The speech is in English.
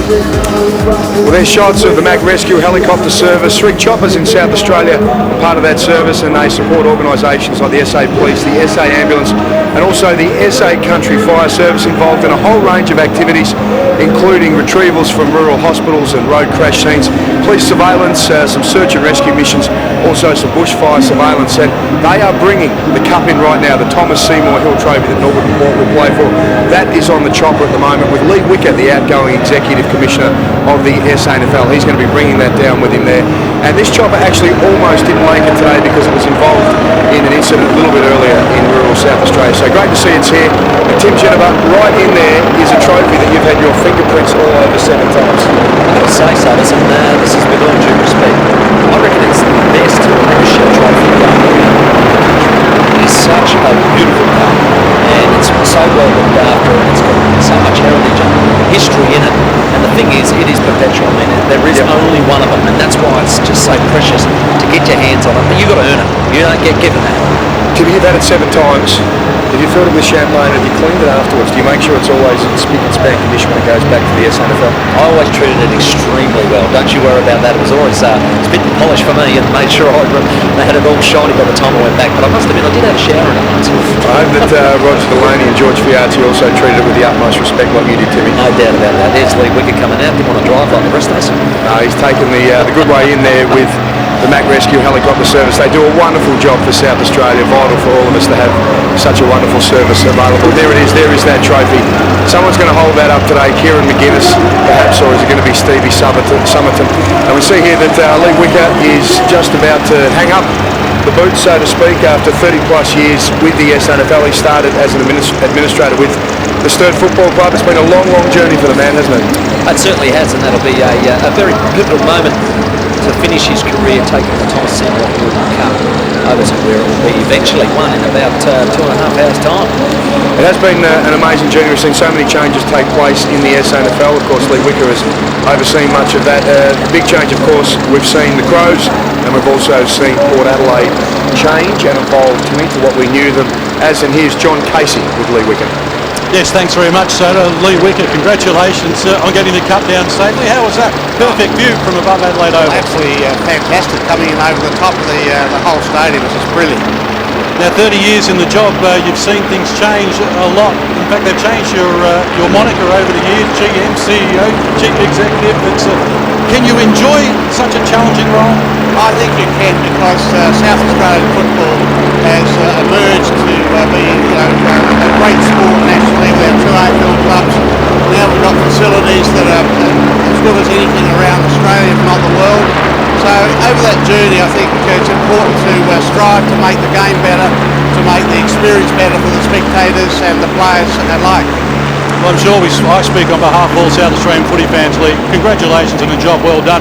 Well, there's shots of the Mac Rescue Helicopter Service. 3 choppers in South Australia are part of that service, and they support organisations like the SA Police, the SA Ambulance, and also the SA Country Fire Service, involved in a whole range of activities, including retrievals from rural hospitals and road crash scenes, police surveillance, some search and rescue missions, also some bushfire surveillance. And they are bringing the cup in right now, the Thomas Seymour Hill Trophy that Norwood and Port will play for. That is on the chopper at the moment with Lee Wicker, the outgoing Executive Commissioner of the SANFL. He's going to be bringing that down with him there. And this chopper actually almost didn't make it today because it was involved in an incident a little bit earlier in rural South Australia. So great to see it's here. And Tim Jennifer, right in there is a trophy that you've had your fingerprints all over 7 times. I've got to say, Sutters, and this is with all due respect, I reckon it's the best Premiership trophy going around. It is such a beautiful cup, and it's so well looked after, and it's got so much heritage and history in it. And the thing is, it is perpetual. I mean, there is only one of them, and that's why it's just so precious to get your hands on it. But you've got to earn it. You don't get given that. Tim, you've had it 7 times. Have you filled it with champagne? Have you cleaned it afterwards? Do you make sure it's always in spick and span condition when it goes back to the SANFL? I always treated it extremely well. Don't you worry about that. It was always spit and polish for me, and made sure they had it all shiny by the time I went back. But I must admit, I did have a shower in it once. I hope that Roger Delaney and George Fiarzi also treated it with the utmost respect like you did, Timmy. No doubt about that. There's Lee Wicker coming out. Didn't want to drive like the rest of us. No, he's taken the good way in there with the Mac Rescue Helicopter Service. They do a wonderful job for South Australia, vital for all of us to have such a wonderful service available. There it is, there is that trophy. Someone's going to hold that up today, Kieran McGuinness perhaps, or is it going to be Stevie Summerton? And we see here that Lee Wicker is just about to hang up the boots, so to speak, after 30 plus years with the SANFL. He started as an administrator with the Sturt Football Club. It's been a long, long journey for the man, hasn't it? It certainly has, and that'll be a very pivotal moment to finish his career, taking the Thomas Seymour Hill Cup over to where it will be eventually won in about 2.5 hours' time. It has been an amazing journey. We've seen so many changes take place in the SANFL. Of course, Lee Wicker has overseen much of that. Big change, of course, we've seen the Crows, and we've also seen Port Adelaide change and evolve to into what we knew them as. And here's John Casey with Lee Wicker. Yes, thanks very much, Lee Wicker. Congratulations on getting the cup down safely. How was that? Perfect view from above Adelaide Oval. Absolutely fantastic, coming in over the top of the whole stadium. It's just brilliant. Now, 30 years in the job, you've seen things change a lot. In fact, they've changed your moniker over the years, GM, CEO, Chief Executive. Can you enjoy such a challenging role? I think you can, because South Australian football has emerged to be a great sport nationally. We have 2 AFL clubs. Now we've got facilities that are as good as anything around Australia, if not the world. So over that journey, I think it's important to strive to make the game better, to make the experience better for the spectators and the players alike. Well, I'm sure I speak on behalf of all South Australian footy fans, Lee. Congratulations on a job well done.